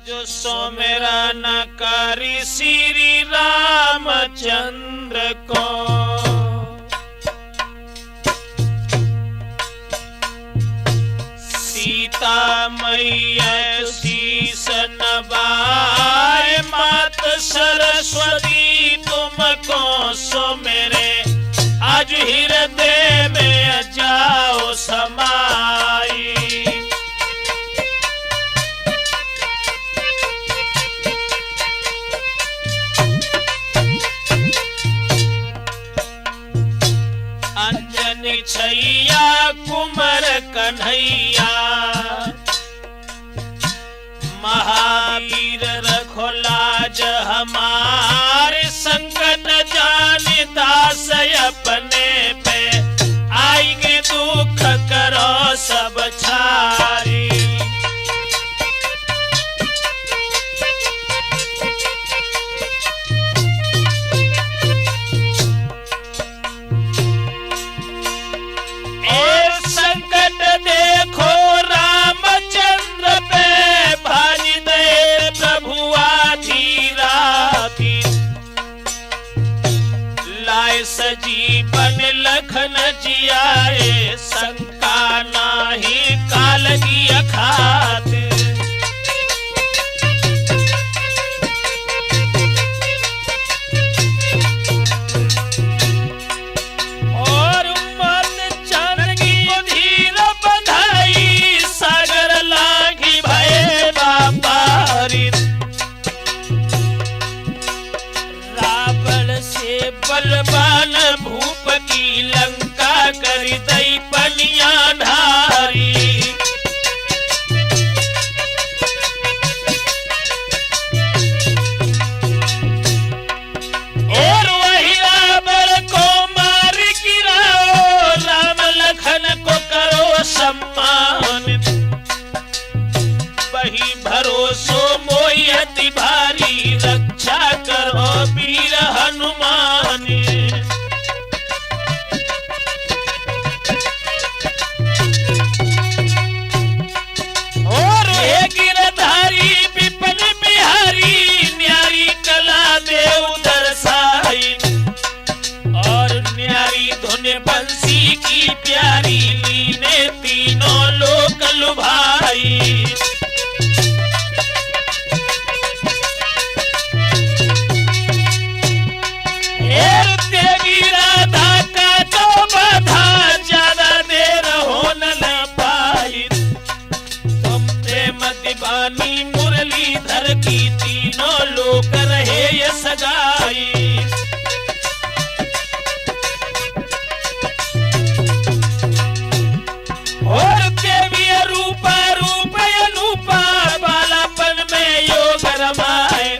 जो सुमिरन करी श्री रामचंद्र को, सीता मैया शीस नवाए, मात सरस्वती तुमको सुमिरे, आज हृदय में जाओ समाई। अंजनी छैया कुंवर कन्हैया, महावीर रखो लाज हमारे, संकट जाने दास अपने पे, आएंगे दुख करो सब छारी। संकट देखो रामचंद्र पे, भारी दे प्रभु आधीराधी, लाए सजीवन लखन जियाए, शंका नाही काल की अखात। बलवान भूप की लंका करी दई पनिया ढारी, और वही रावण को मार गिराओ, राम लखन को करो सम्मान, वही भरोसो मोहि अति भारी, रक्षा करो वीर हनुमान। और हे गिरधारी विपिन बिहारी, न्यारी कला देव दर्शाई, और न्यारी धुन बंसी की प्यारी, लीने तीनों लोक लुभाई। राधा का तो बाधा ज्यादा देर हो न पाई, तुम प्रेम दीवानी मुरलीधर की, तीनों लोक रहे ये सगाई। और देवी रूपा रूप अनूपा, बालापन में योग रमाए,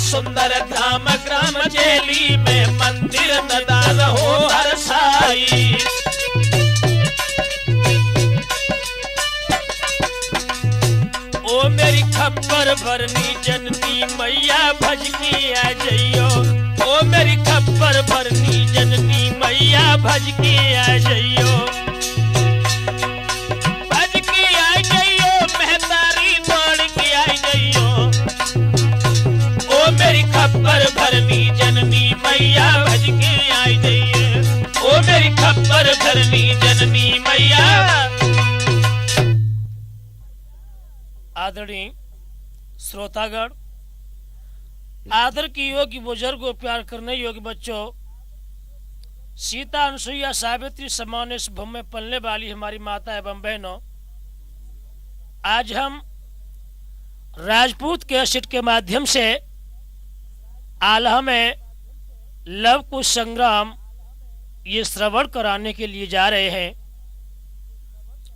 सुंदर धाम ग्राम जेली में, मंदिर नदा रहो हर साई। ओ मेरी खप्पर भरनी जननी मैया भज के आ जइयो, ओ मेरी खप्पर भरनी जननी मैया भज के आ जइयो, भज के आ जइयो, मेहतारी दौड़ के आ जइयो, ओ मेरी खप्पर भरनी जननी मैया भज के आई जइए, ओ मेरी खप्पर भरनी जननी मैया। आदरणीय श्रोतागण, आदर की योग्य बुजुर्गों, प्यार करने योग्य बच्चों, सीता अनुसुईया सावित्री समान इस भूमि में पलने वाली हमारी माता एवं बहनों, आज हम राजपूत कैसेट के माध्यम से आल्हा में लव कुश संग्राम ये श्रवण कराने के लिए जा रहे हैं।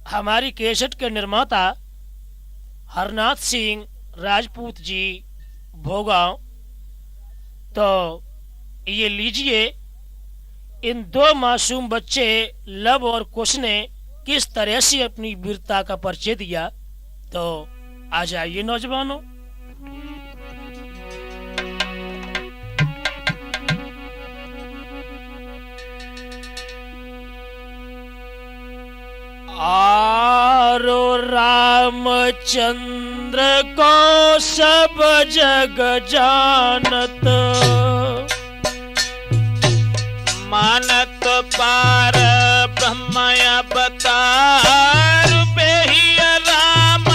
हमारी कैसेट के निर्माता हरनाथ सिंह राजपूत जी भोगांव। तो ये लीजिए, इन दो मासूम बच्चे लव और कुश ने किस तरह से अपनी वीरता का परिचय दिया। तो आ जाइए नौजवानों। और रामचंद्र को सब जग जानत, मानत पार ब्रह्म अवतार, बेहिय राम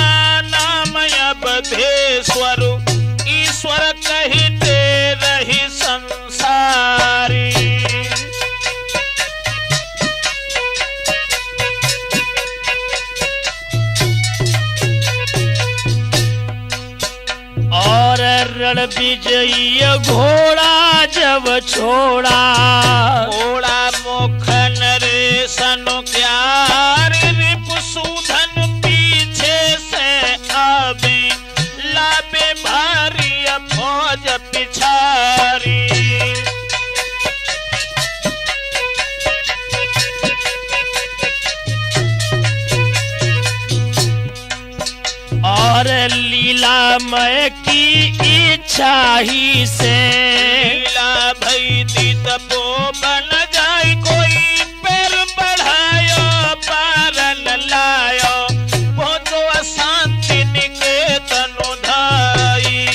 नाम अवधेश्वर, ईश्वर कहते रही संसारी। और रण विजयी घोड़ा जब छोड़ा, घोड़ा मुख नरेशन क्यार, रिपुसूदन पीछे से आवे, लाबे भारी फौज पिछारी। और लीलामय की इच्छा ही से, लीला भई दीत पो बन जाय, कोई पैर बढ़ायो पारन लायो, पहुंचो शांति निकेतन धाई।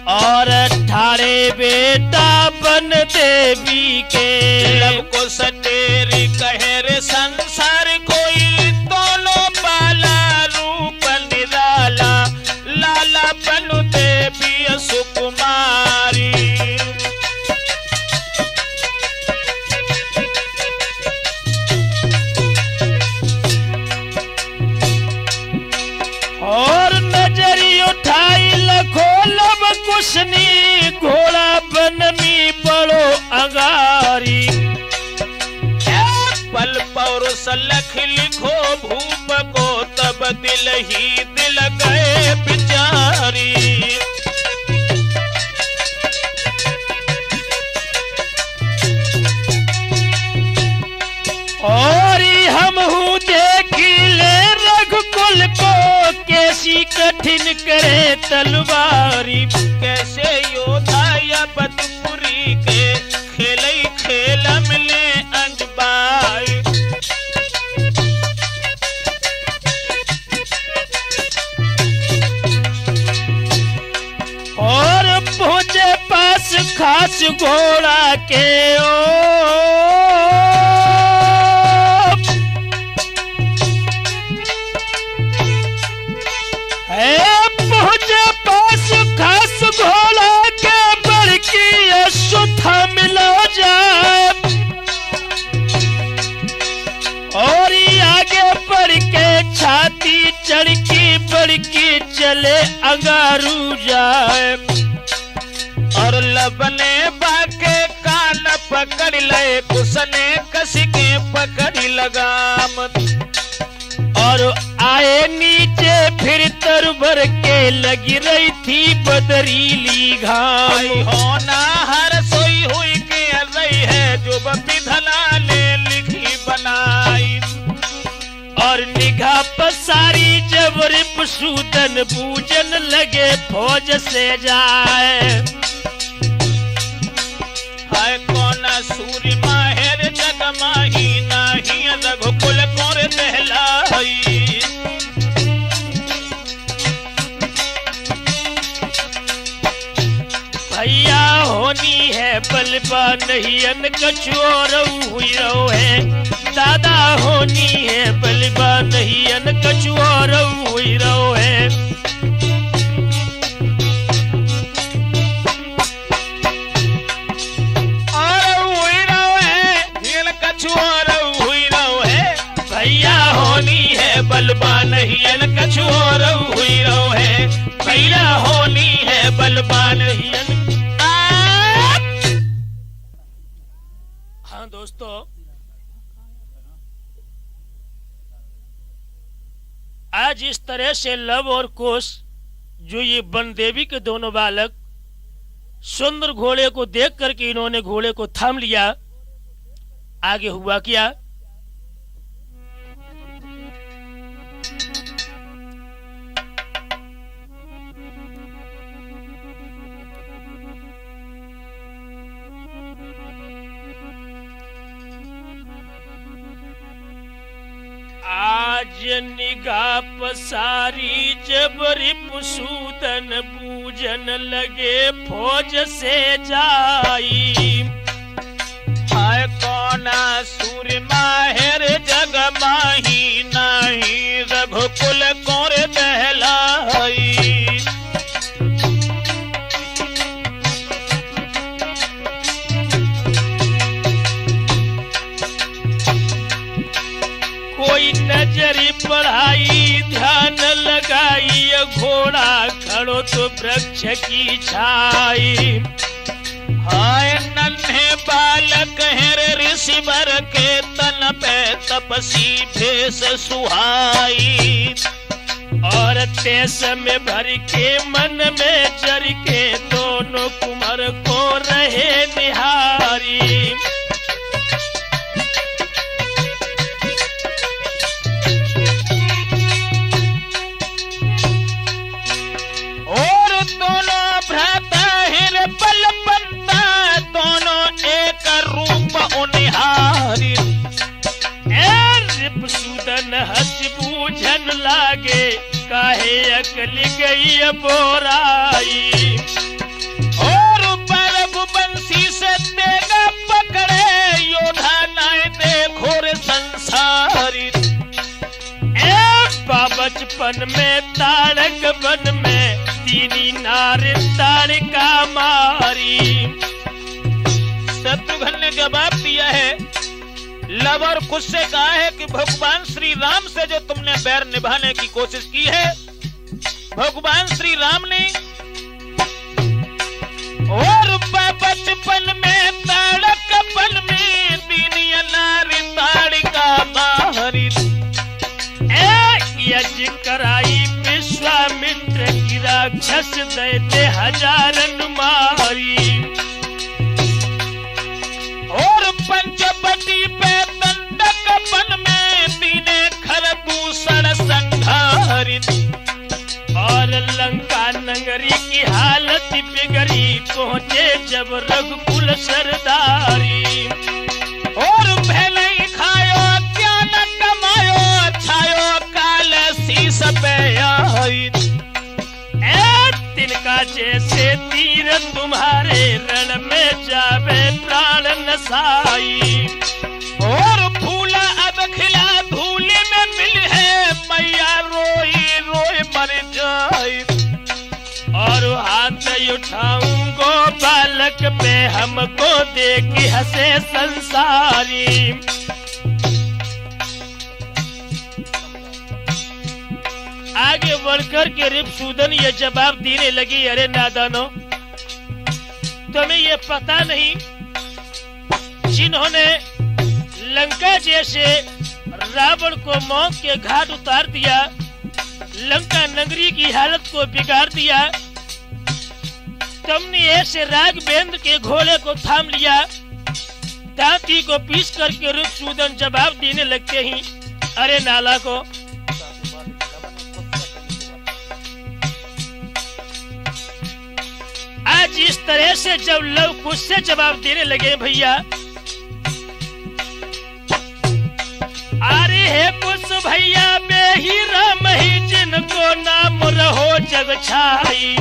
और ठाड़े बेटा बन देवी के, लब को सटेरी कहे रे संसार, कोई दोनों बाला रूप निराला, लाला बनु देवी सुकुमारी। और नजरी उठाई लखो लब कुशनी, घोड़ा बनमी पड़ो अंगारी। पल पौरुष लख लिखो भूप को, तब दिल ही दिल गए बिचारी। और हम हूँ देखी ले रघुकुल को, कैसी कठिन करे तलवारी। कैसे योद्धा या बदपुरी के, खेलई खेल मिले अंजबाई। और पहुंचे पास खास घोड़ा के, ओ पहुंचे पास खास घोड़ा के, बड़की अश्वत्था मिला जाए। और आगे बढ़ के छाती चढ़की बड़की चले अंगारू जाए। और लबने बाके कान पकड़ ले, कुसने कस के पकड़ लगाम। और आए नीचे फिर तरबर के, लगी रही थी बदरीली घाम। होना हर सोई हुई के रही है, जो विधना ने लिखी बनाई। और निगाह पसारी जब रिपुसूदन पूजन लगे फौज से जाए। हाय कौन सूर्य माहेर जग माही, नाही रघुकुल कोर दहलाई। भैया होनी है बलबा नहीं अन कछुओर हुई रहो है, दादा होनी है बलबा नहीं अन कछुओर हुई रहो है। बलबा नहीं अन कछुओर हुई रहो है, भैया होनी है बलबा नहीं अन। हाँ दोस्तों, आज इस तरह से लव और कुश, जो ये बनदेवी के दोनों बालक सुंदर घोड़े को देख करके इन्होंने घोड़े को थाम लिया। आगे हुआ क्या? जे निगाह पसारी जब रिपुसूदन पूजन लगे फौज से जाई। हाय कौना सूर्य माहिर जग माही नाही रघुकुल कौर दहलाई। कोई नजरी पढ़ाई ध्यान लगाई घोड़ा खड़ो तो वृक्ष की छाई। हाय नन्हे बालक हेर ऋषि वर के तन पे तपसी भेष सुहाई। और तेस में भर के मन में जर के दोनों कुमार को रहे निहारी। और दोनों भ्राता हिर बल बंदा दोनों एक रूप उनिहारी। रिपुसूदन हंस बूझन लागे काहे अकल गई बोराई। और बरब बंसी से तेगा पकड़े योधा नाय देखो रे संसारी। बचपन में ताड़क बन में तीनी नार ताड़का मारी। शत्रुघ्न ने जवाब दिया है, लव और कुश से कहा है कि भगवान श्री राम से जो तुमने बैर निभाने की कोशिश की है, भगवान श्री राम ने और बचपन में ताड़कपन में दीनी नारी ताड़िका मारी। यज्ञ कराई विश्वामित्र की राक्षस दैत्य हजारन मारी। और पंचवटी पे दंडकपन में दीने खरदूषण संधारित। और लंका नगरी की हालत बिगड़ी पहुंचे जब रघुकुल सरदारी। और भले खायो ज्ञान कमायो छायो काल शीस पे आई। तिनका जैसे तीर तुम्हारे रण में जावे प्राण नसाई। और फूला अब खिला धूले में मिल है मैया रोई रोई मर जाए। और हाथ उठाऊंगो बालक पे हमको देख हंसे संसारी। आगे बढ़कर के रिपुसूदन ये जवाब देने लगी, अरे नादानो तुम्हें ये पता नहीं जिन्होंने लंका जैसे रावण को मौत के घाट उतार दिया, लंका नगरी की हालत को बिगाड़ दिया, तुमने ऐसे राघवेंद्र के घोड़े को थाम लिया। दांती को पीस करके रिपुसूदन जवाब देने लगते ही, अरे नाला को आज इस तरह से जब लव कुश से जवाब देने लगे भैया, अरे हे कुश भैया में ही राम ही जिनको नाम रहो जग छाई।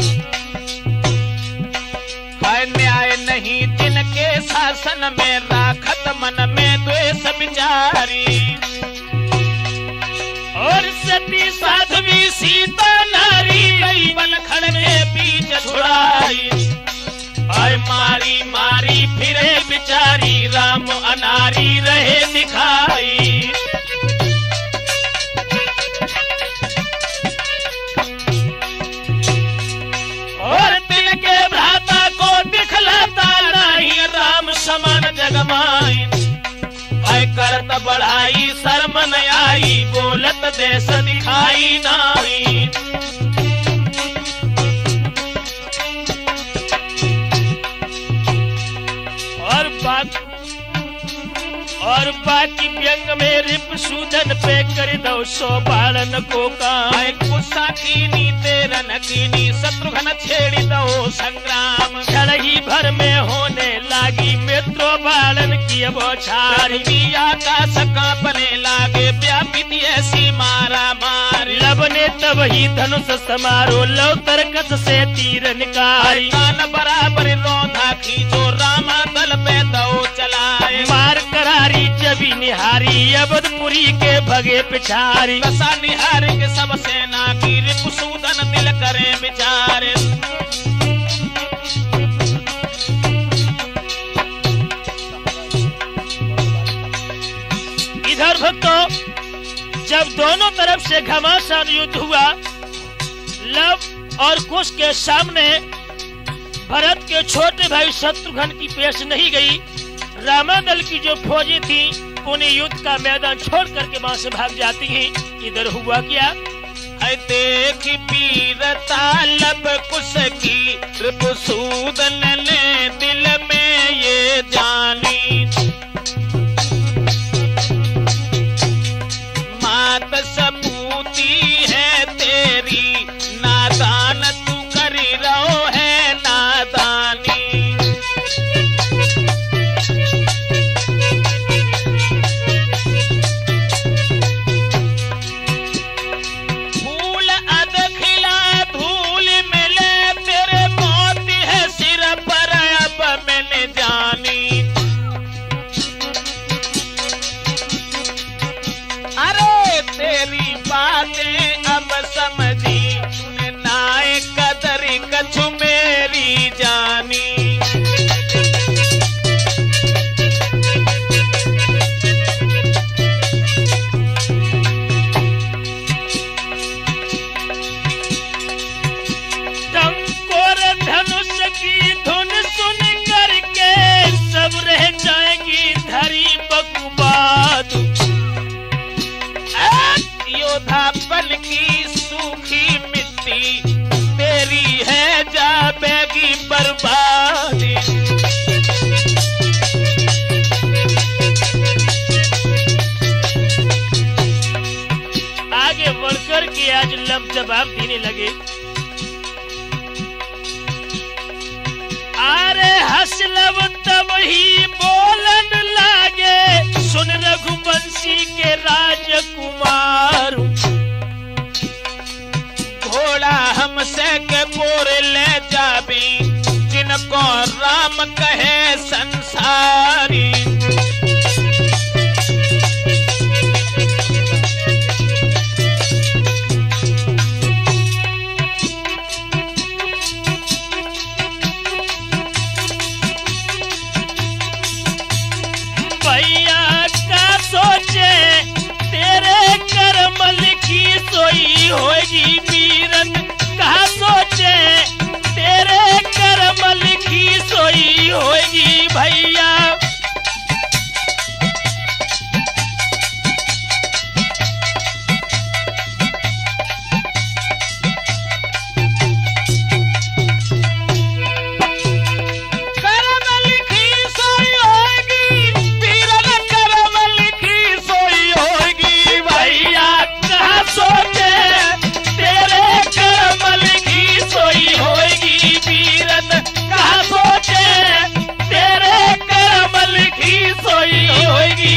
न्याय नहीं जिनके शासन में राखत मन में द्वेष विचारी। और सती साध्वी सीता नारी बलखड़ के बीच छुड़ाई। आय मारी मारी फिरे बिचारी राम अनारी रहे दिखाई। और दिल के भ्राता को दिखलाता नहीं राम समान जगमाई। आय करत बढ़ाई शर्म न आई बोलत देश दिखाई नहीं। और बाकी व्यंग में रिपुसूदन पे कर दो सो बालन को काए। गुस्सा कीनी तेरन कीनी शत्रुघ्न छेड़ी दो संग्राम। क्षण ही भर में होने लागी मित्रों बालन की बौछार। आकाश कांपने लागे व्यापित ऐसी मारा मारी लबने तब ही धनुष समारो लव तरकस से तीर निकारी कान बराबर रोधा खींचो रामा दल पे दो चलाए मार करारी जबी निहारी अवधपुरी के भगे पिछारी दशा निहारी के सब सेना की रिपुसूदन दिल करे विचारे इधर भक्तों जब दोनों तरफ से घमासान युद्ध हुआ लव और कुश के सामने भरत के छोटे भाई शत्रुघ्न की पेश नहीं गई। रामादल की जो फौजी थी उन्हें युद्ध का मैदान छोड़ करके वहां से भाग जाती हैं। इधर हुआ क्या? देख पीरता लब कुश की रिपुसूदन ने दिल में ये जानी मात सपूती है तेरी नादान तू करी रहो है नादानी फूल अद खिला धूल मिले तेरे मौत है सिर पर अब मैंने जानी अरे तेरी बातें अब समझी नाय कदर कछु मेरी जानी टंकोर धनुष की धुन सुन करके सब रह जाएगी धरी बकुबाद योधापन की सूखी मिट्टी तेरी है जाएगी बर्बादी आगे बढ़कर के आज लब जवाब देने लगे। अरे हंस लब तब ही बोलन लागे सुन रघुवंशी के राजकुमार घोड़ा हमसे के बोर ले जाबी जिनको राम कहे संसारी भैया का सोचे तेरे कर्म लिखी सोई होगी वीरन कहा सोचे तेरे कर्म लिखी सोई होगी भैया कर्म लिखी सोई होगी वीरन कर्म लिखी सोई होगी भैया कहा सोचे तेरे कर्म लिखी सोई होगी वीरन कहा सोचे तेरे कर्म लिखी सोई होगी।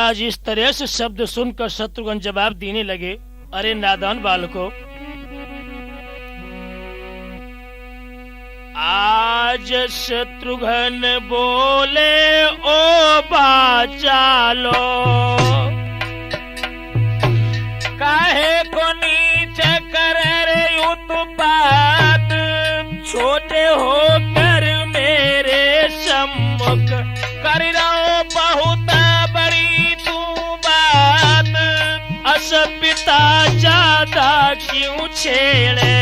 आज इस तरह से शब्द सुनकर शत्रुघ्न जवाब देने लगे। अरे नादान बालको आज शत्रुघ्न बोले ओ बाचालो काहे को नीचे करे रे उत्पात छोटे होकर मेरे सम्मुख कर रहो बहुत बड़ी तू बात असभ्यता ज्यादा क्यों छेड़े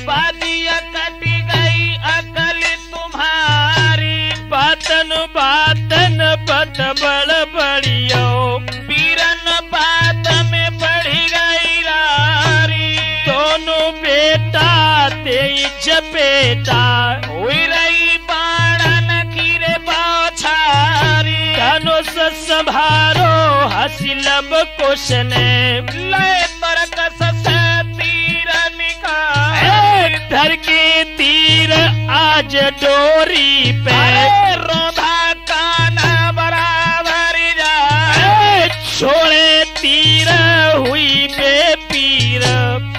बादिया कटी गई अकल तुम्हारी बातन बातन बत बड़ बड़ियो बीरन बात में बढ़ी गई लारी दोनों बेटा तेई जपेटा हुई रही बाणन की रे बौछारी धनुष संभारो हंसी लब कुशने ले तरकस से तीर निकाल धर के तीर आज डोरी पे, रोधा कान्हा बराबर जाए, छोड़े तीर हुई बेपीर,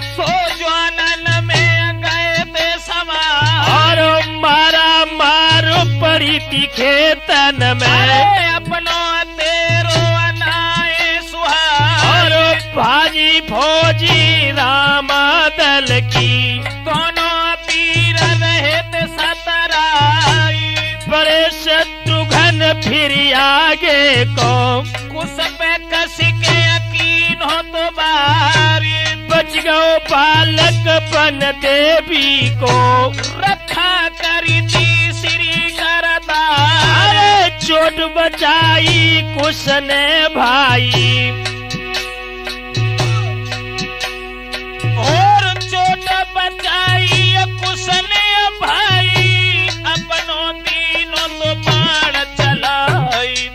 सो ज्वानन में गए थे समा, और मारा मार पड़ी तीखे तन में, अपनो तेरो अनाए सुहार, और भाजी फौजी राम दल की, दोनों तीर रहित सतराई, बड़े शत्रुघ्न फिर आगे को, कुछ पे कस के यकीन हो तो बारी, बच गो बालक बन देवी को, रखा करी थी श्री करता, अरे चोट बचाई कुछ ने भाई, और चोट बचाई कुछ ने भाई, अपनों तीनों तो बाण चलाई,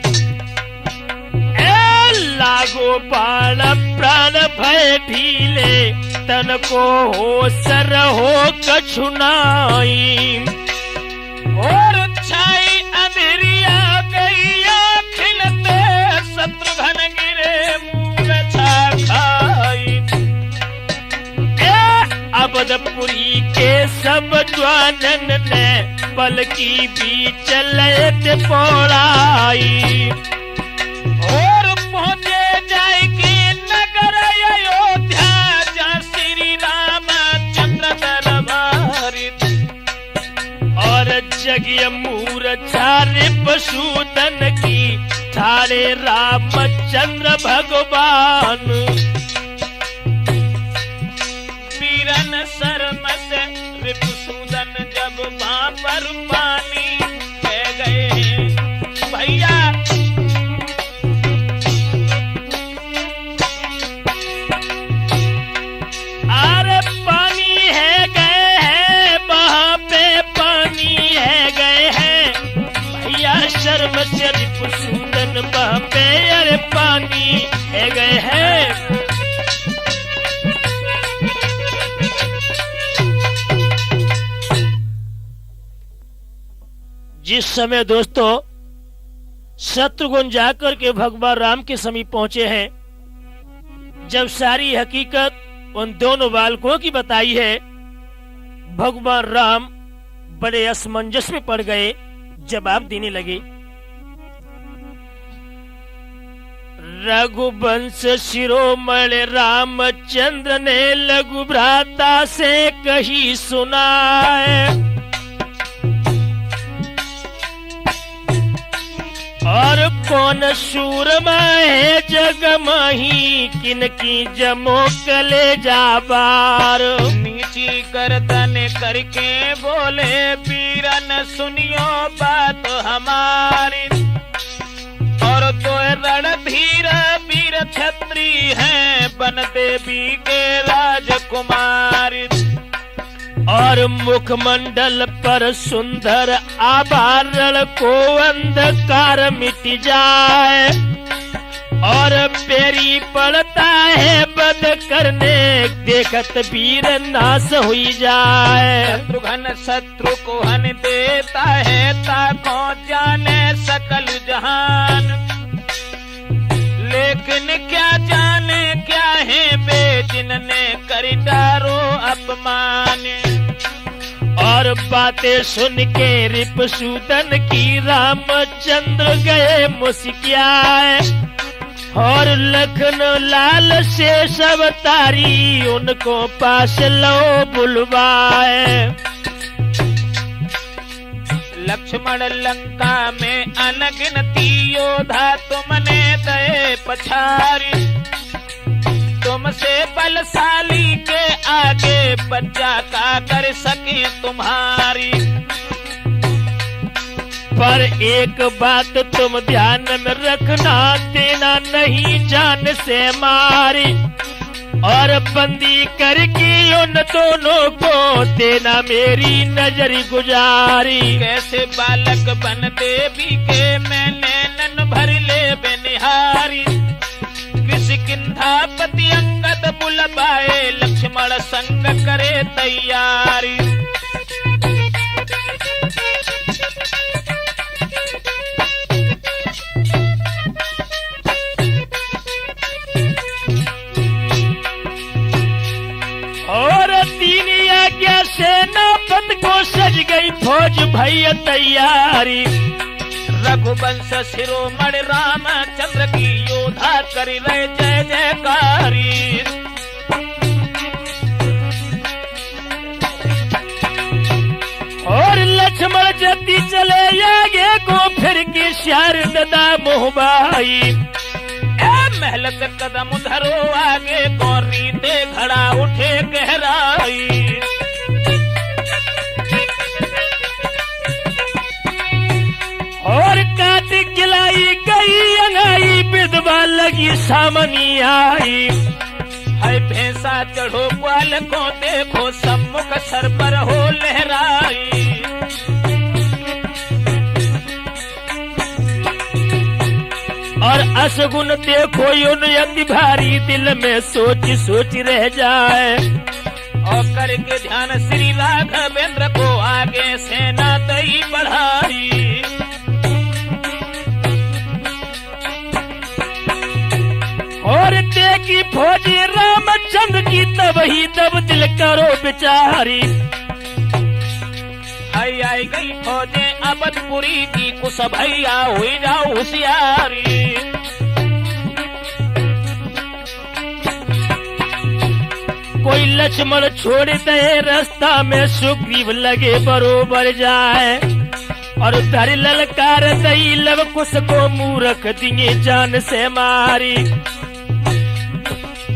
लागो बाण प्राण भय ढीले, तन को हो सर हो कछुनाई, और छाई अंधेरिया गई खिलते, शत्रुघ्न गिरे मूर्छा खाई, अवधपुरी के सब ज्वानन ने पल की बीच लयत पौड़ाई, और पहुंचे जाए के नगर अयोध्या, जहाँ श्री रामचंद्र दरबारी, और जगिय मूर्छा रिपुसूदन की, ठाड़े रामचंद्र भगवान, वीरन शर्म से रिपुसूदन जब वहां पर पानी कह गए भैया, अरे पानी है गए हैं, वहाँ पे पानी है गए हैं, भैया शर्म से रिपुसूदन वहाँ पे अरे पानी है गए हैं। जिस समय दोस्तों शत्रुघ्न जाकर के भगवान राम के समीप पहुंचे हैं, जब सारी हकीकत उन दोनों बालकों की बताई है, भगवान राम बड़े असमंजस में पड़ गए, जवाब देने लगे। रघुवंश शिरोमणि रामचंद्र ने लघु भ्राता से कही सुनाए, और कौन सूरमा है जग मही, किनकी जमो कले जाबार, नीची गर्दन करके बोले वीरन सुनियो बात हमारी, और दो रणधीर वीर छत्री हैं, बन देवी के राजकुमारी, और मुखमंडल पर सुंदर आभरण को अंधकार मिट जाए, और पेरी पड़ता है बद करने, देखत वीर नाश हुई जाए। शत्रुघ्न शत्रु को हन देता है, ताको जाने सकल जहान, लेकिन क्या जाने क्या है बे जिनने करी डारो अपमान, और बातें सुन के रिपुसूदन की रामचंद्र गए मुस्कियाए, और लखन लाल से सब तारी उनको पास लो बुलवाए। लक्ष्मण लंका में अनगिनती योद्धा तुमने दए पछारी, तुमसे बलशाली के आगे बच्चा का कर सके तुम्हारी, पर एक बात तुम ध्यान में रखना, देना नहीं जान से मारी, और बंदी करके उन दोनों को देना मेरी नजर गुजारी। कैसे बालक बन देवी के मैंने नन भर ले बेनिहारी, किसी किकिंधापति अंगद बुलवाए लक्ष्मण संग करे तैयारी। और तीन आज्ञा सेनापत को सज गई फौज भैया तैयारी। रघुवंश शिरोमणि रामचंद्र की योद्धा करी रहे जय जयकारी। और लक्ष्मण जति चले आगे को फिर की शारदा मोहबाई। महल से कदम धरो आगे गौरी दे घड़ा उठे गहराई। और कार्तिक जलाई गई अंगाई विधवा लगी सामनी आई। है भैंसा चढ़ो ग्वाल को देखो सम्मुख सर पर हो लहराई। और असगुन देखो यून अति भारी दिल में सोच सोच रह जाए। और करके ध्यान श्री राघवेंद्र को आगे सेना दई बढ़ाई। और देखी फौजी रामचंद्र की तब ही तब दिल करो बेचारी। आई गई फौजे अवधपुरी की कुछ भैया हुई जाओ होशियारी। कोई लक्ष्मण छोड़ दे रास्ता में सुग्रीव लगे बरोबर जाए। और धर ललकार दई लव कुश को मूर्ख दिए जान से मारी।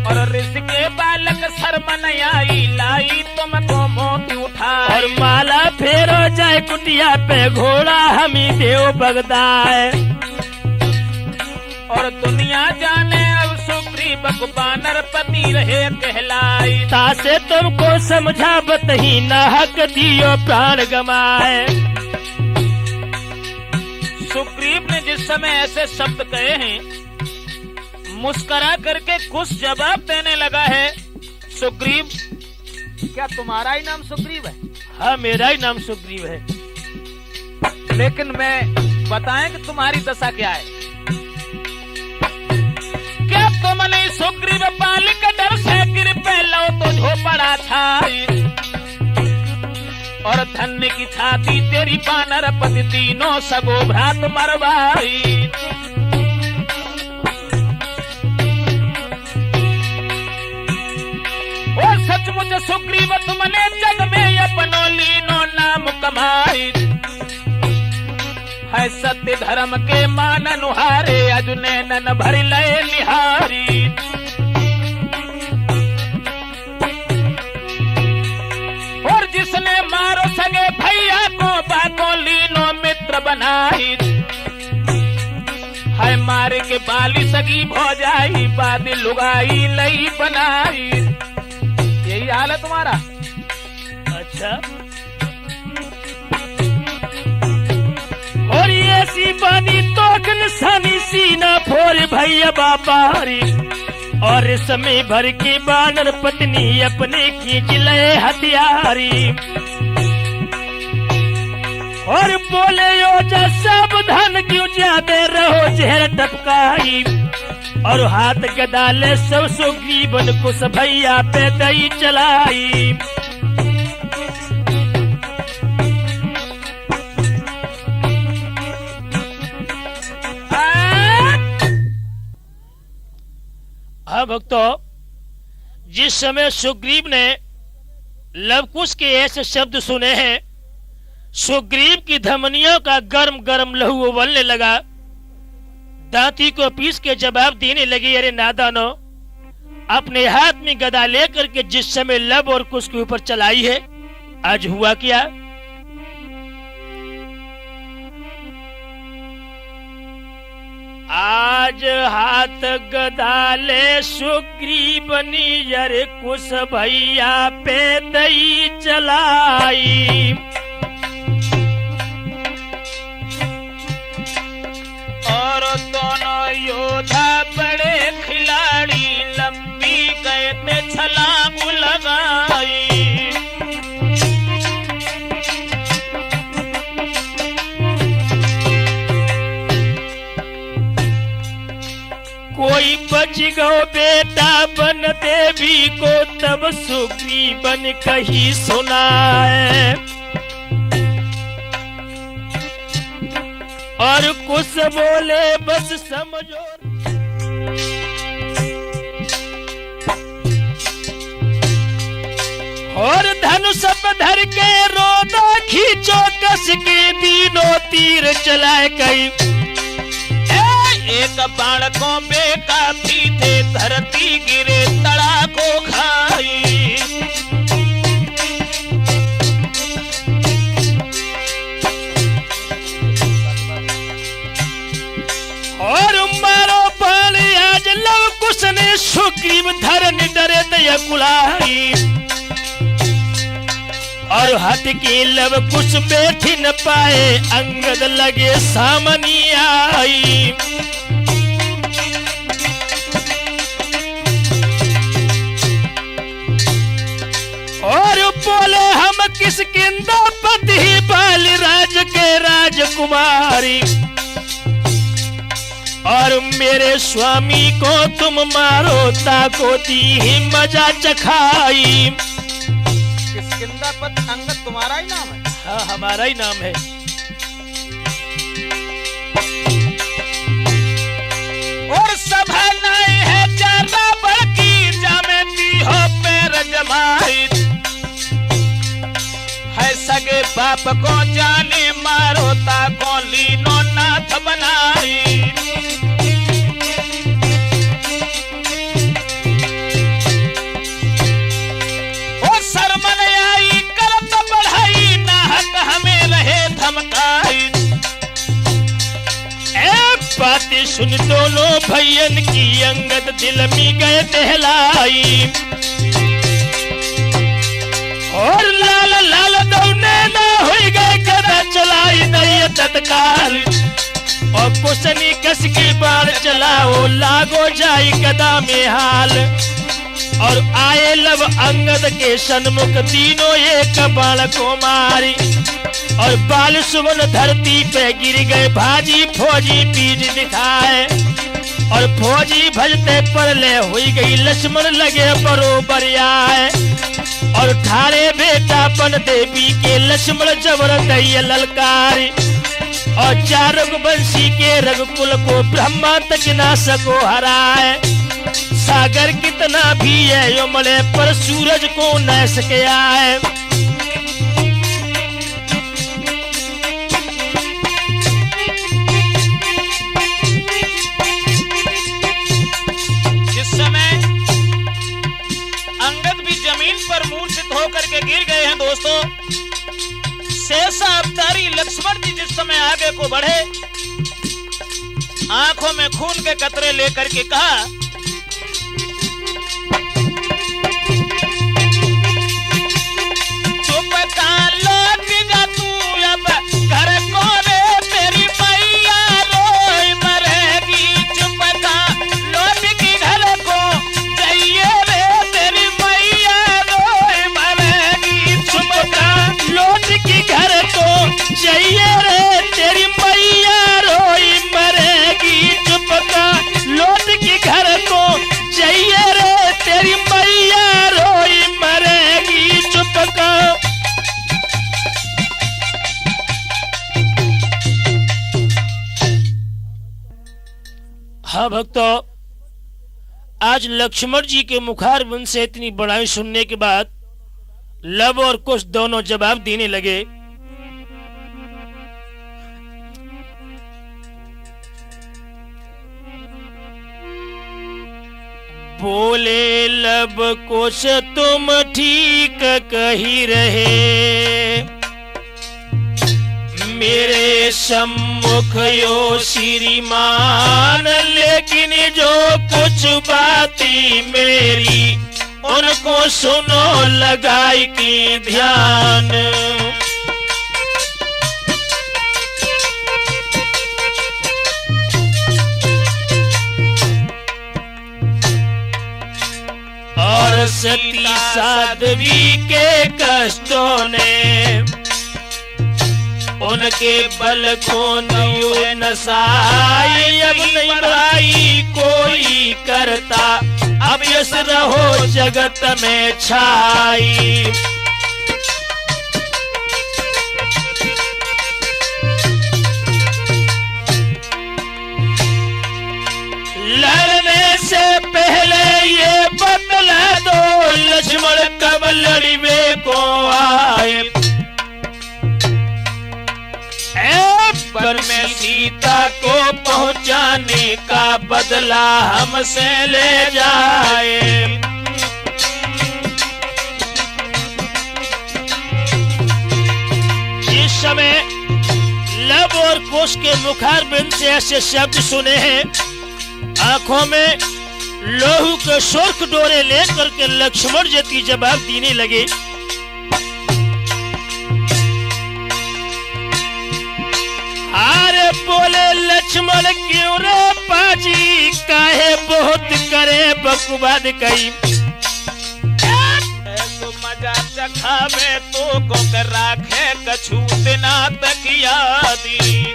और ऋषि के बालक शर्मन आई लाई तुमको मोती उठाई। और माला फेरो जाए कुटिया पे घोड़ा हमी देव बगदाए। और दुनिया जाने अब सुग्रीव को बानर पति रहे कहलाई। तासे तुमको समझावत ही न हक दियो प्राण गमाए। सुग्रीव ने जिस समय ऐसे शब्द कहे हैं मुस्करा करके कुछ जवाब देने लगा है। सुग्रीव, क्या तुम्हारा ही नाम सुग्रीव है? हाँ, मेरा ही नाम सुग्रीव है। लेकिन मैं बताएं कि तुम्हारी दशा क्या है? क्या तुमने सुग्रीव बालिक डर से गिर पहलो तो झोपड़ा छाई। और धन्य की छाती तेरी बानर पति तीनों सगो भ्रात मरवाई। सचमुच सुग्रीव तुमने जग में अपनो लीनो नाम कमाई। है सत्य धर्म के मान अनुहारे अजुने नन भर लय निहारी। और जिसने मारो सगे भैया को बाको लीनो मित्र बनाई। है मार के बाली सगी भौजाई बादी लुगाई लई बनाई। यही हाल है तुम्हारा? अच्छा। और ये सी बानी तो निशानी सीना फोर भैया बापारी। और समय भर की बानर पत्नी अपने खींच ले हथियारी। और बोले यो जा सावधान क्यों जाते रहो जहर टपकाई। और हाथ गदाले सब सुग्रीवन कुछ भैया पे दई चलाई। हाँ भक्तों, जिस समय सुग्रीव ने लवकुश के ऐसे शब्द सुने हैं, सुग्रीव की धमनियों का गर्म गर्म लहू उबलने लगा। दांती को पीस के जवाब देने लगी, अरे नादानो, अपने हाथ में गदा लेकर के जिस समय लब और कुश के ऊपर चलाई है, आज हुआ क्या? आज हाथ गदाले सुग्रीवनी अरे कुश भैया पे दई चलाई। और दोनों योद्धा बड़े खिलाड़ी कोई बच गो बेटा बन देवी को, तब सुग्रीवन कही सुनाए। और कुछ बोले बस समझो, और धनुष धर के रोदा खींचो, कस के तीनों तीर चलाए कई। एक बाण को बेकाफी थे, धरती गिरे तड़ा को खाई। और मारो बाण आज लव कुश ने, सुग्रीव धरन डरे दया कुलाई। और हट के लव कुछ बैठ न पाए, अंगद लगे सामनी आई। और बोले हम किसकिंदा पति, बालिराज के राजकुमारी। और मेरे स्वामी को तुम मारो, ताको दी मजा चखाई। किष्किंधापति अंगद तुम्हारा ही नाम है? हाँ, हमारा ही नाम है। और सभा नहीं है ज्यादा बड़की, जामेती हो पैर जमाई। है सगे बाप को जाने मारो, ताको लीनो नाथ बनाई। बातें सुन दोनों भैयन की, अंगद दिल में गए टहलाई। और लाल लाल दौड़ने ना हो गए, गदा चलाई नहीं तत्काल। और कुशनी कस की बाण चलाओ, लागो जाई गदा में हाल। और आए लव अंगद के सन्मुख, तीनों एक बाण को मारी। और बाल सुमन धरती पे गिर गए, भाजी फौजी पीठ दिखाए। और फौजी भजते परले हुई गई, लक्ष्मण लगे बरोबर आए। और ठारे बेटा बन देवी के, लक्ष्मण जबर दैय ललकारी। और चार रघुवंशी के रघुकुल को, ब्रह्मा तक ना सको हराए। सागर कितना भी है उमड़े, पर सूरज को न सके आए। पर मूर्छित होकर के गिर गए हैं दोस्तों, शेषा अवतारी लक्ष्मण जी जिस समय आगे को बढ़े, आंखों में खून के कतरे लेकर के कहा, चुप कान लौट जा तू अब घर को रे, तेरी मैया रोई मरेगी। चुप कान लौट के घर को जाइए रे, तेरी मैया रोई मरेगी। चुप कान लौट के घर को जाइए रे, तेरी मैया रोई मरेगी। चुप कान लौट के घर को जाइए रे, तेरी मैया रोई मरेगी। चुप कान। हाँ भक्तों, आज लक्ष्मण जी के मुखारबिंद से इतनी बड़ाई सुनने के बाद लव और कुश दोनों जवाब देने लगे। बोले लब कुश तुम ठीक कही रहे, मेरे सम्मुख यो श्रीमान, लेकिन जो कुछ बातें मेरी उनको सुनो लगाई के ध्यान। और सती साध्वी के कष्टों ने उनके बल खून यूं नसाई, अब नहीं भाई कोई करता, अब यस रहो जगत में छाई। लड़ने से पहले ये बतला दो, लक्ष्मण कब लड़िबे को आए। वन में सीता को पहुंचाने का बदला हमसे ले जाए। इस समय लब और कोश के मुखारबिंद से ऐसे शब्द सुने हैं, आंखों में लोहू के शोर्ख डोरे लेकर के लक्ष्मण जी की जवाब देने लगे। अरे बोले लक्ष्मण क्यों रे पाजी, काहे बहुत करे बकवाद कई। तो मजा चखावे तो को कर राखे कछु दिना तक यादी।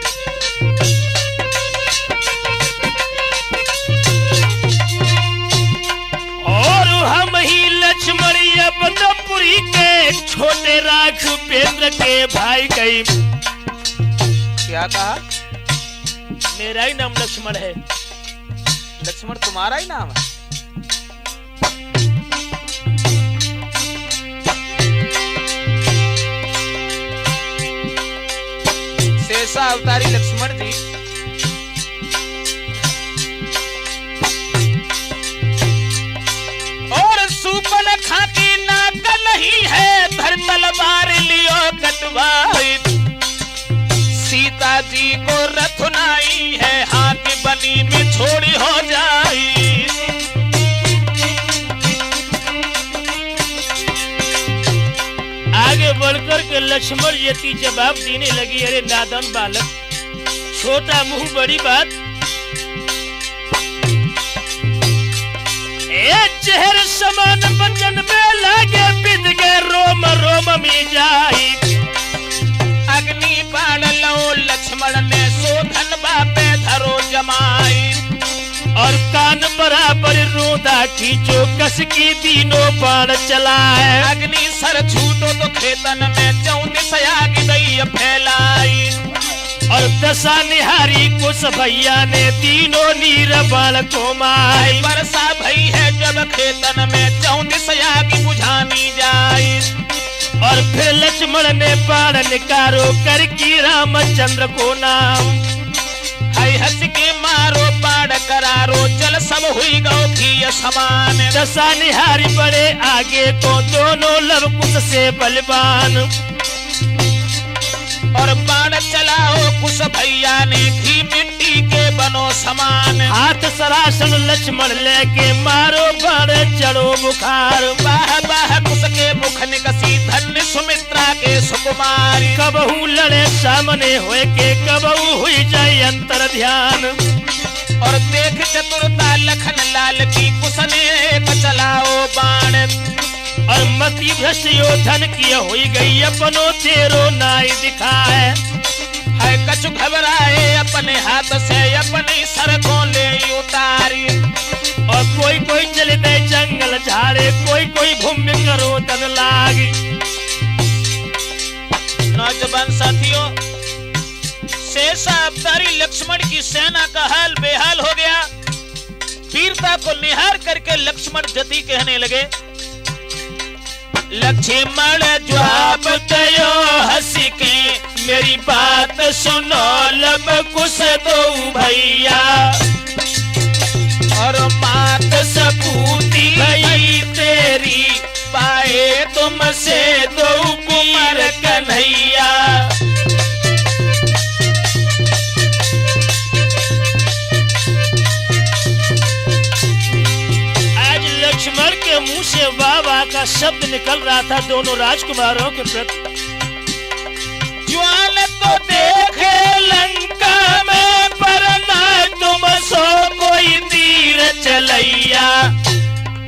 और हम ही लक्ष्मण यबनपुरी के छोटे राख उपेंद्र के भाई गई। क्या कहा? मेरा ही नाम लक्ष्मण है। लक्ष्मण तुम्हारा ही नाम है? शेषा अवतारी लक्ष्मण जी और सुपन खाती नाक नहीं है, धर तलवार लियो कटवाई। सीता जी को रथुनाई है, हाथ बनी में छोड़ी हो जाई। आगे बढ़कर के लक्ष्मण जी जवाब देने लगी। अरे नादान बालक, छोटा मुंह बड़ी बात। ए जहर समान बचन में लागे, बिद गए रोम रोम में जाई। अग्नि बाण लो लक्ष्मण ने शोधन बापे धरो जमाई। और कान बराबर रोदा खींचो, कस की तीनों बाण चलाए। अग्नि सर छूटो तो खेतन में 34 आग दई फैलाई। और दशा निहारी कुछ भैया ने तीनों नीर बाण को माई। वर्षा भई है जब खेतन में 34 आग बुझानी जाई। और फिर लक्ष्मण ने बाण निकारो कर की रामचंद्र को नाम। हाय हंस के मारो बाण करारो, चल सब हुई गौ की समान। दशा निहारी बड़े आगे को, दोनों लवकुश से बलवान। और बाण चलाओ कुछ भैया ने, घी मिट्टी के बनो समान। हाथ सरासन लक्ष्मण लेके मारो बाण चढ़ो बुखार। बाह बाह कुछ के मुख निकसी, धन्य सुमित्रा के सुकुमारी। कबहू लड़े सामने होए के, कबहू हुई जाए अंतर ध्यान। और देख चतुरता लखन लाल की, कुसने चलाओ बाण। और मति भ्रष्ट योधन की हुई गई, अपनो तेरो नाई दिखाए। है कछु घबराए अपने हाथ से, अपने सर को ले उतारी। और कोई कोई चले दे जंगल झाड़े, कोई कोई भूमि करो तन लागी। नौजवान साथियों, शेषा अवतारी लक्ष्मण की सेना का हाल बेहाल हो गया। वीरता को निहार करके लक्ष्मण जति कहने लगे। लक्ष्मण जवाब दयो हंस के, मेरी बात सुनो लब कुछ दो भैया। और मात सपूती भई तेरी, पाए तुमसे दो कुमार कन्हैया। लक्ष्मण के मुंह से वाह वाह का शब्द निकल रहा था दोनों राजकुमारों के प्रति। ज्वाल तो देखे लंका में, पर ना तुम सो कोई तीर चलैया।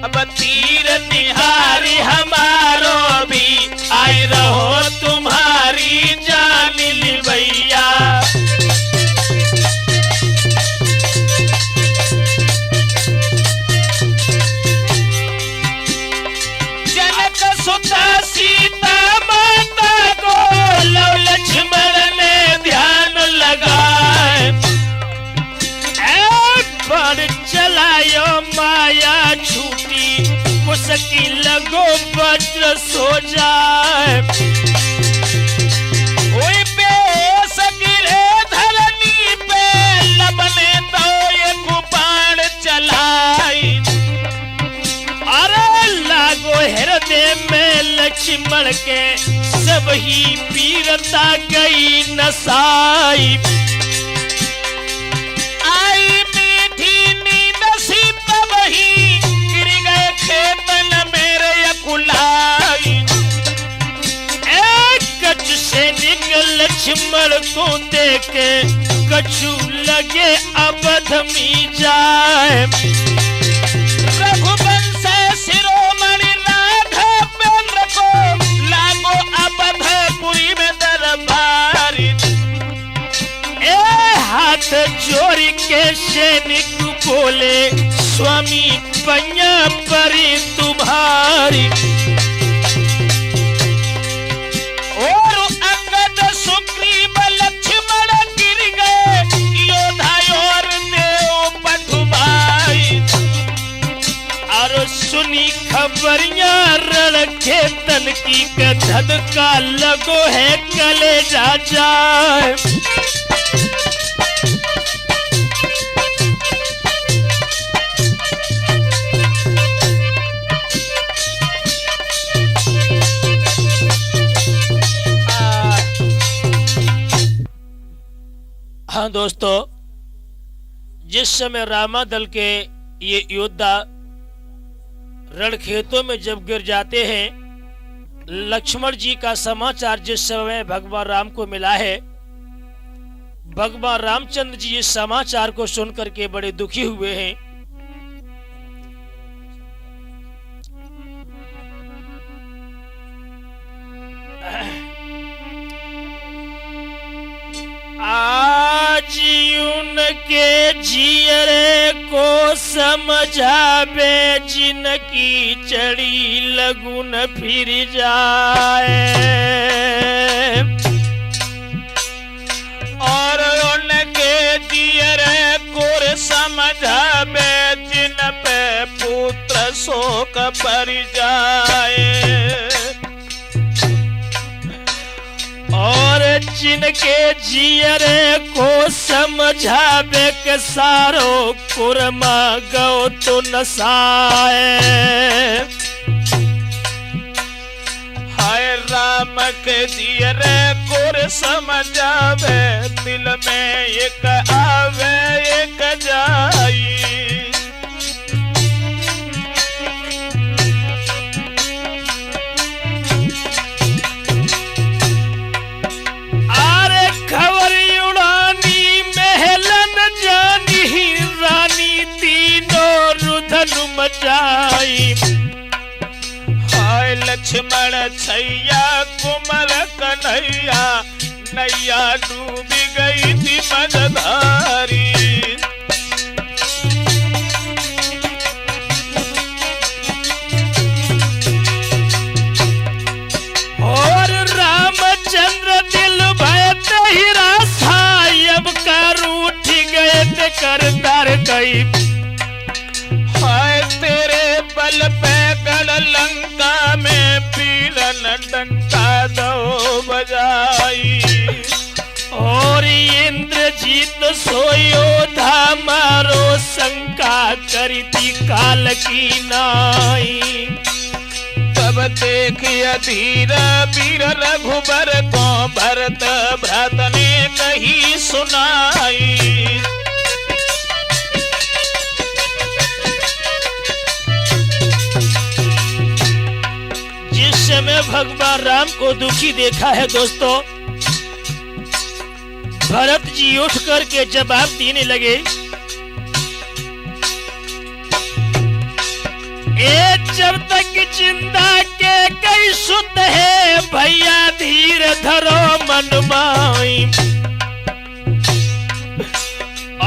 अब तीर निहारी हमारो भी, आई रहो तुम्हारी जान लिवैया। माया छूटी मुश्किल लगो वज्र सो जाए। कोई बेसक रे धरनी पे लबने तो एक बाण चलाई। अरे लागो हृदय में लक्ष्मण के सब ही वीरता गई नसाई। आई मीठी नींद सी तब ही गिर गए खेतन मेरे अकुलाई। एक कछु सैनिक लक्ष्मण को देखे कछु लगे अवध में जाए। रघुवंश शिरोमणि राघवेंद्र को लागो अवधपुरी में दरबारी। ए हाथ जोड़ के सैनिक बोले स्वामी पैया परी तुम्हारी। और अंगद सुग्रीव लक्ष्मण गिर गए योधा और देव पठुभाई। और सुनी खबरियां रण खेतन की धधका लगो है कलेजा जाए। हाँ दोस्तों, जिस समय रामादल के ये योद्धा रणखेतों में जब गिर जाते हैं, लक्ष्मण जी का समाचार जिस समय भगवान राम को मिला है, भगवान रामचंद्र जी इस समाचार को सुनकर के बड़े दुखी हुए हैं। आज उनके जियरे को समझावे जिनकी चढ़ी लगुन फिर जाए। और उनके जियरे को समझावे जिन पे पुत्र शोक पर जाए। और जिनके जियरे को समझावे के सारो कुरमा गौ तो नसाए। हाय राम के जियरे को समझावे दिल में एक आवे एक जाई। मचाई। हाय लक्ष्मण छैया कुमल कन्हैया नैया डूबी गई थी मझधारी। और रामचंद्र दिल भय ही रास्ता अब कर उठ गए ते कर दर गई। हाय तेरे बल पे गढ़ लंका में पीरन डंका दो बजाई। और इंद्रजीत सोयोधा मारो शंका करी थी काल की नाई। तब देखिए धीर वीर रघुबर को भरत भ्रात ने कही सुनाई। जिस समय भगवान राम को दुखी देखा है दोस्तों, भरत जी उठ करके जवाब देने लगे। ए जब तक जिंदा के कई सुत है भैया धीर धरो मन माई।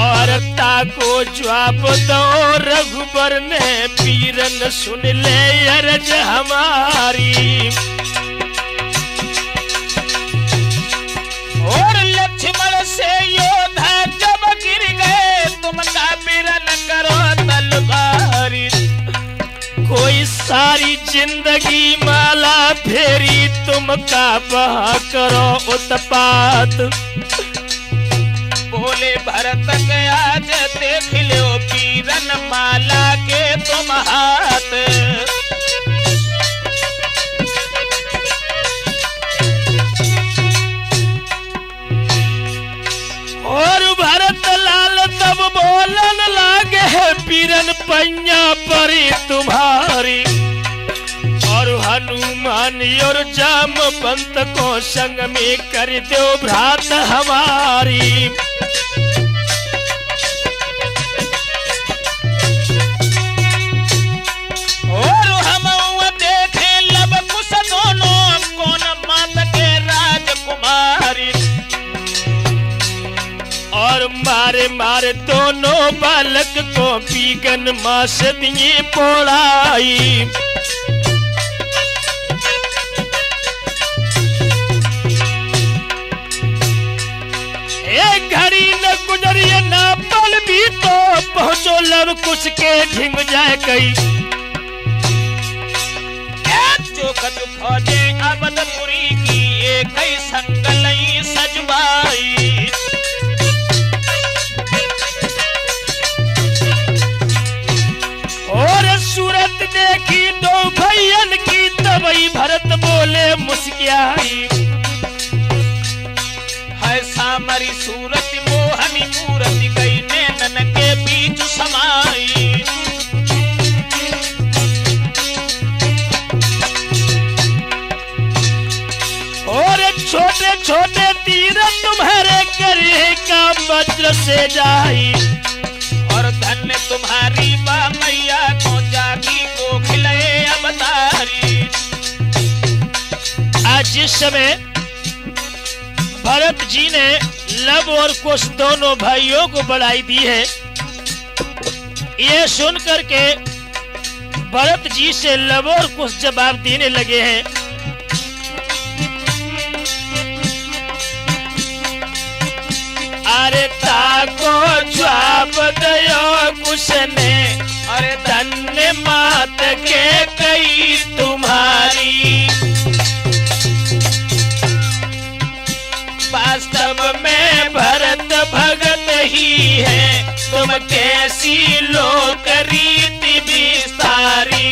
और ताको जवाब दो रघुबर ने पीरन सुन ले अर्ज हमारी। और लक्ष्मण से योद्धा जब गिर गए तुम का पीरन करो तलवार। सारी जिंदगी माला फेरी तुम का बहा करो उत्पात। बोले भरत आज देख लो पीरन माला के तुम हाथ। और भरत लाल तब बोलन लागे पीरन पैया परी तुम्हारी। और हनुमान और जामवंत को संग में कर दो भ्रात हमारी। और हम देखे लब कुश दोनों कौन मात के राजकुमारी। और मारे मारे दोनों बालक को पीगन मास दिए पोड़ाई। एक घड़ी न गुजरिए ना पल भी तो पहुंचो लब कुछ के ढिंग जाए कई। चौखट खोजे अवधपुरी की एक ही संगलई सजवाई। और सूरत देखी दो भैयन की तबई भरत बोले मुस्कियाई। है सामरी सूरत मोहनी मूरत गई नैनन के बीच समाई। और छोटे छोटे तीर तुम्हारे करे का वज्र से जाई। और धन्य तुम्हारी बा मैया को जागी को खिले अवतारी। आज जिस समय भरत जी ने लब और कुश दोनों भाइयों को बधाई दी है, ये सुन करके भरत जी से लब और कुश जवाब देने लगे हैं। अरे ताको जवाब दयो कुश ने। अरे धन्य मात के कई तुम्हारी। वास्तव में भरत भगत ही है तुम कैसी लोक रीति विस्तारी।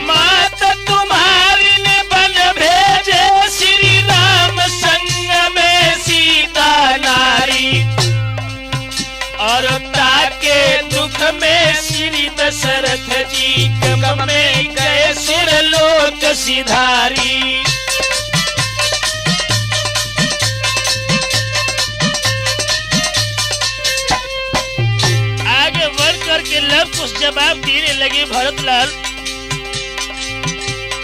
मात तुम्हारी ने बन भेजे श्री राम संग में सीता नारी। और ताके दुख में श्री दशरथ जी गम में गए सिर लोक सिधारी। आगे बढ़ करके लब कुछ जवाब देने लगे भरत लाल।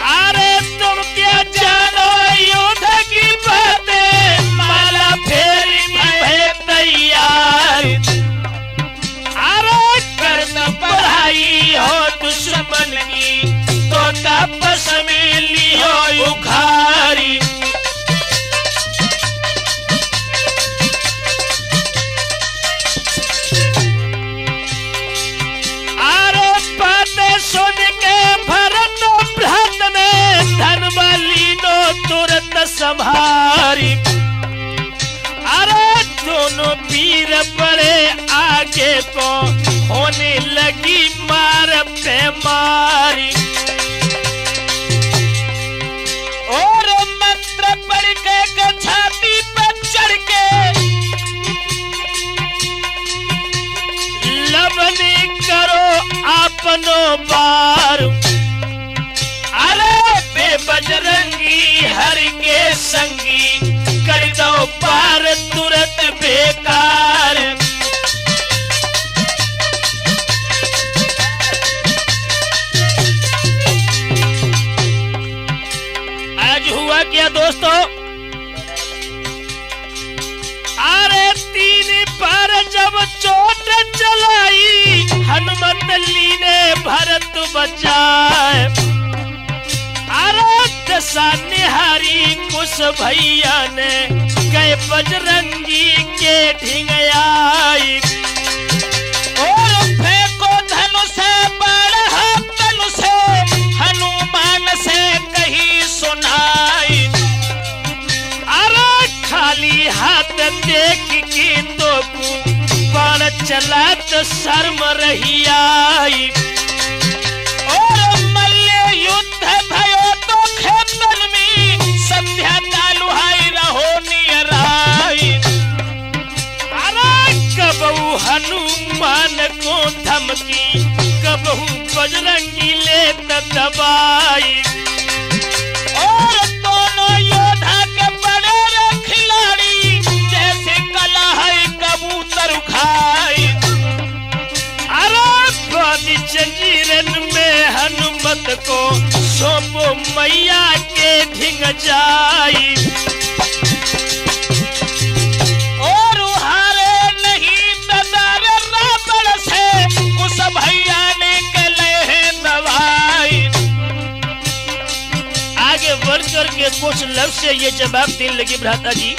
अरे तुम क्या जानो युद्ध की बातें, माला फेरी भय तैयार। पढ़ाई हो दुश्मन की तो तपस में लियो उखारी। आरो बातें सुन के भरत भ्रात ने धन लीनो तुरंत संभारी। अरे दोनों वीर बड़े आगे को होने लगी मार पे मारी। और मंत्र पढ़ के छाती पर चढ़ के लवनी करो अपनो बार। अरे बेबजरंगी हर के संगी कर दो पार तुरंत बेकार। आज हुआ क्या दोस्तों? अरे तीन पर जब चोट चलाई हनुमत ली ने भरत बचाए। अरे दशा निहारी कुश भैया ने गए बजरंगी के ढिंगयाई। और फेंको धनुष बड़ा धनुष हनुमान से कही सुनाई। अरे खाली हाथ देख के तो बाण चला तो शर्म रही आई। और मल्ल युद्ध भयो तो खेतन में संध्या कालू हाई रहो नियराई। अरे कबहू हनुमान को धमकी कबहू बजरंगी ले दबाई। और दोनों योद्धा के बड़े रे खिलाड़ी जैसे कला है कबूतर उखाई। अरे बादी जंजीरन में हनुमत को सौंपो मैया के ढिंग जाई। और हारे नहीं नजर रावण से उस भैया ने के ले दवाई। आगे बढ़ करके कुछ लफ्ज से ये जवाब देने लगी भ्राता जी।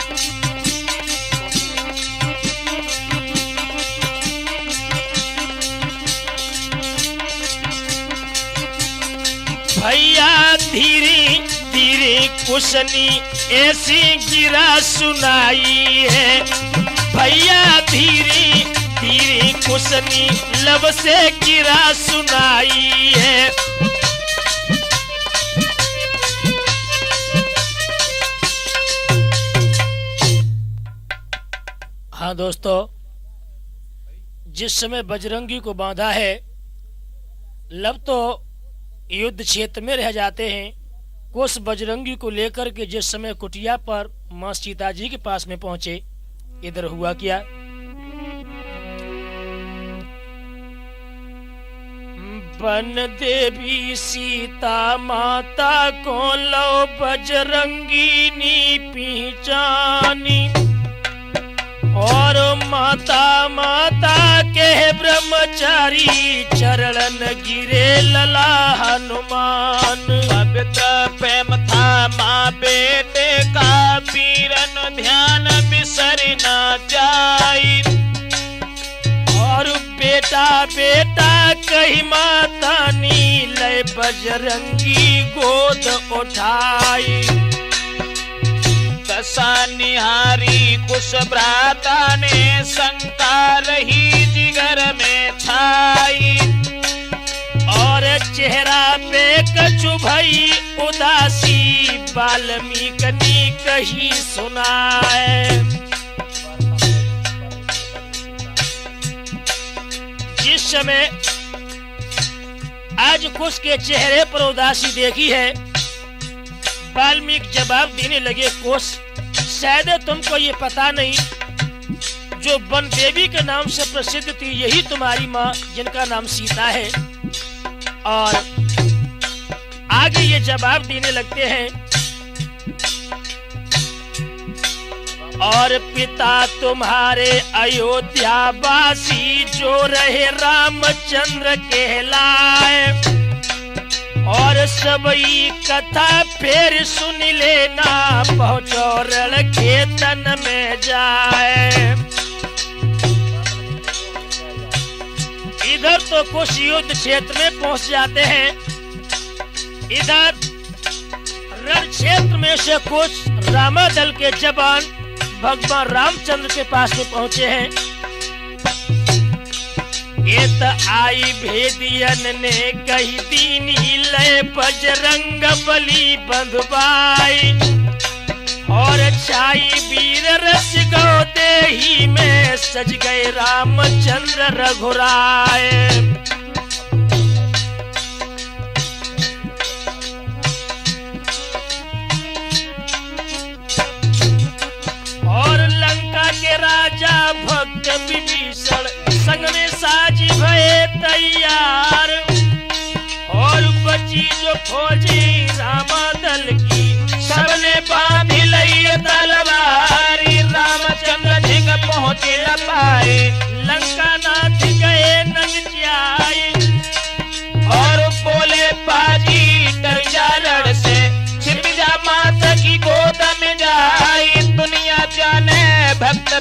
भैया धीरे धीरे कुशनी ऐसी गिरा सुनाई है। भैया धीरे धीरे कुशनी लब से गिरा सुनाई है। हाँ दोस्तों, जिस समय बजरंगी को बांधा है लब तो युद्ध क्षेत्र में रह जाते हैं। कुछ बजरंगी को लेकर के जिस समय कुटिया पर मां सीता जी के पास में पहुंचे, इधर हुआ क्या? बन देवी सीता माता को लो बजरंगी नी पहचानी। और माता माता के ब्रह्मचारी चरणन गिरे लला हनुमान। पवित्र प्रेम था माँ बेटे का वीरन ध्यान बिसर न जाई। और बेटा बेटा कही माता नी लय बजरंगी गोद उठाई। दशा निहारी कुश भ्राता ने शंका रही जिगर में छाई। और चेहरा पे कछु भई उदासी वाल्मीकि ने कही सुनाए। जिस समय आज कुश के चेहरे पर उदासी देखी है, वाल्मीकि जवाब देने लगे, कुश शायद तुमको ये पता नहीं, जो वन देवी के नाम से प्रसिद्ध थी यही तुम्हारी माँ जिनका नाम सीता है। और आगे ये जवाब देने लगते हैं, और पिता तुम्हारे अयोध्या वासी जो रहे रामचंद्र कहलाए। और सबई कथा फिर सुन लेना, पहुंचो रण खेतन में जाए। इधर तो कुछ युद्ध क्षेत्र में पहुंच जाते हैं। इधर रण क्षेत्र में से कुछ रामादल के जवान भगवान रामचंद्र के पास में पहुंचे हैं। एत आई भेदियन ने कही दीनी लय बजरंग बली बंधुबाई। और छाई वीर रस गौ देही में सज गए रामचंद्र रघुराय। और लंका के राजा भक्त विभीषण संग में साजी भये तैयार। और बची जो फौजी रामादल की सबने बांधी लई तलवारी। रामचंद्र धिंग पहुँचे न पाए, लंका नाथ गए नंग जाए। और बोले बाजी डर जा लड़ से, छिप जा माता की गोद में जाए। दुनिया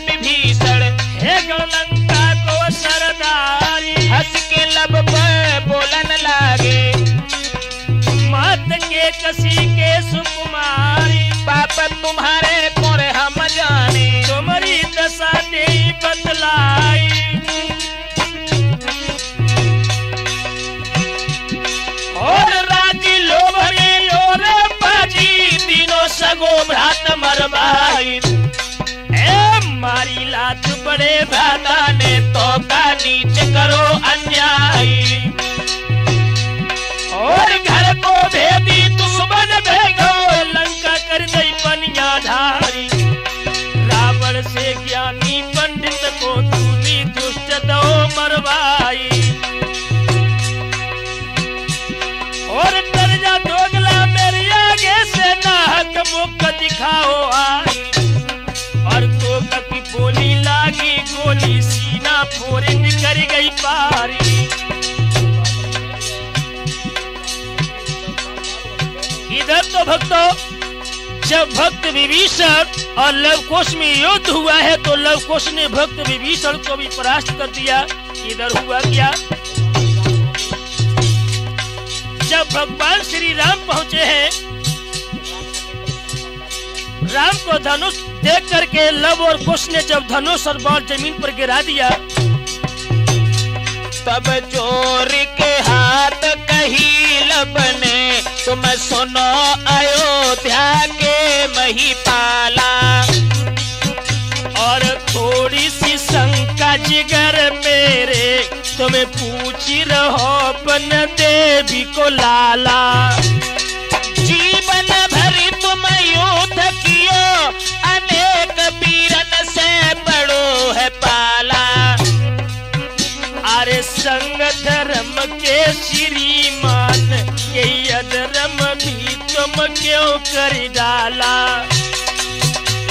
विभीषण, हे गौलंका को सरदारी, हंस के लब पर बोलन लागे, मात के कसी के सुकुमारी, पाप तुम्हारे कोर हम जाने, तुम्हारी दशा दे बतलाई। और राजी लोभ में और बाजी, तीनों सगो भ्रात मरवाई, ए मारी लात बड़े भ्राता ने तो का नीच करो अन्यायी, और घर को भेदी दुश्मन भेगो, लंका कर दई पनिया धारी, रावण से ज्ञानी पंडित को तूनी दुष्ट दो मरवाई। और डर जा दोगला मेरे आगे से नाहक मुख दिखाओ आई, और तो कभी गोली लागी, गोली सीना फोड़े निकल गई पारी। इधर तो भक्तों, जब भक्त विभीषण और लवकुश में युद्ध हुआ है तो लवकुश ने भक्त विभीषण को भी परास्त कर दिया। इधर हुआ क्या, जब भगवान श्री राम पहुंचे हैं, राम को धनुष देख करके लव और कुश ने जब धनुष और बॉल जमीन पर गिरा दिया, तब चोर के हाथ कही लब ने, तुम सुनो अयोध्या के महिपाला, और थोड़ी सी शंका जिगर मेरे, तुम्हें पूछी रहो अपन देवी को लाला। जीवन भर तुम युद्ध कियो, अनेक वीरन से बड़ो है पाला, अरे संग धर्म के श्रीमान, ये अधर्म भी तुम क्यों कर डाला।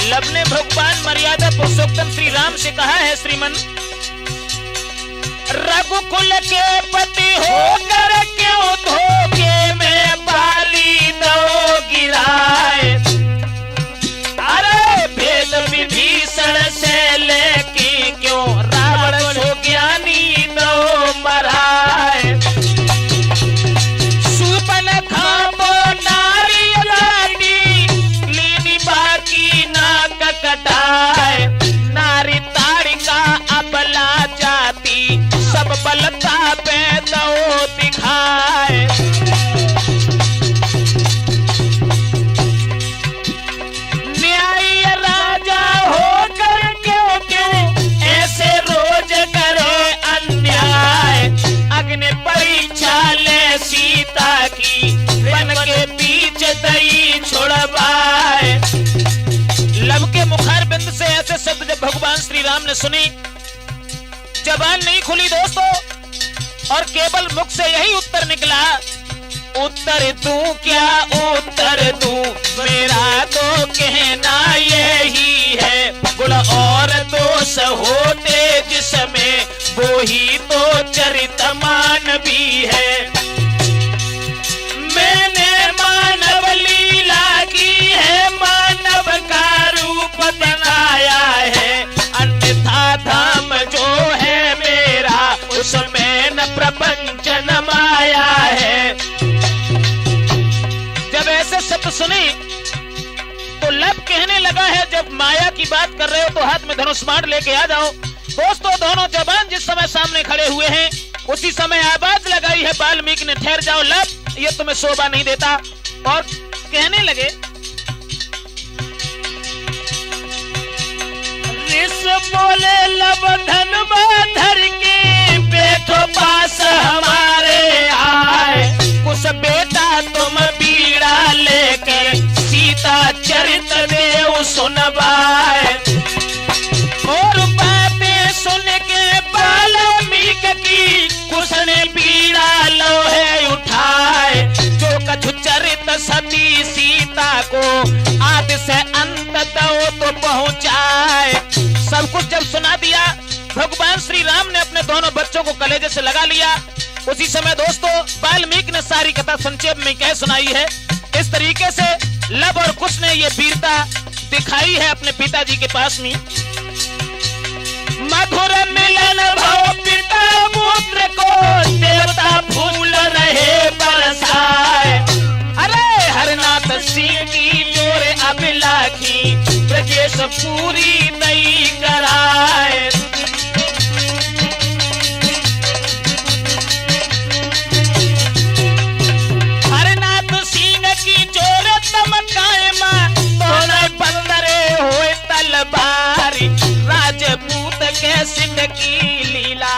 लब ने भगवान मर्यादा पुरुषोत्तम श्री राम से कहा है, श्रीमन रघुकुल के पति होकर क्यों धोखे में बाली दो गिराए, अरे भेद विभीषण से लेके क्यों रावण सो ज्ञानी दो मराए, सुपन खाबो नारी लाडी, लीनी बाकी नाक कटाए, नारी ताड़िका अबला जाती, सब बलता पे दो दिखाए, न्याय राजा होकर क्यों क्यों ऐसे रोज करे अन्याय, अग्नि परीक्षा ले सीता की, बन के बीच दई छुड़वाए। लब के मुखार बिंद से ऐसे शब्द जब भगवान श्री राम ने सुनी, जबान नहीं खुली दोस्तों, और केवल मुख से यही उत्तर निकला, उत्तर दूं क्या उत्तर दूं, मेरा तो कहना यही है, गुण और दोष होते जिसमें, वो ही तो चरितमान भी है। मैंने मानव लीला की है, मानव का रूप दिखाया है, अन्यथा धाम जो है मेरा, उसमें न प्रपंच न माया है। जब ऐसे शब्द सुनी तो लब कहने लगा है, जब माया की बात कर रहे हो तो हाथ में धनुष बाण लेके आ जाओ। दोस्तों दोनों जवान जिस समय सामने खड़े हुए हैं, उसी समय आवाज लगाई है वाल्मीकि ने, ठहर जाओ लब, ये तुम्हें शोभा नहीं देता, और कहने लगे, बोले लब धन धर के, बैठो पास हमारे आए, कुछ बेटा तुम बीड़ा लेकर, सीता चरित देव सुनवाए, और बातें सुन के वाल्मीकि की, कुछ ने बीड़ा लोहे उठाए, जो कछु चरित सती सीता को, आदि से अंत तो पहुंचाए। सब कुछ जब सुना दिया, भगवान श्री राम ने अपने दोनों बच्चों को कलेजे से लगा लिया। उसी समय दोस्तों वाल्मीकि ने सारी कथा संक्षेप में कह सुनाई है। इस तरीके से लब और कुश ने ये वीरता दिखाई है अपने पिताजी के पास में। मधुर मिलन भव पिता पुत्र को देवता फूल रहे बरसाए। अरे हरनाथ सिंह की जोरे अभिलाखी ब्रजेश पूरी नहीं कराए। हरनाथ सिंह की जोरे तमकाए मां दोनों बंदरे हुए तलवारी। राजपूत के सिंह की लीला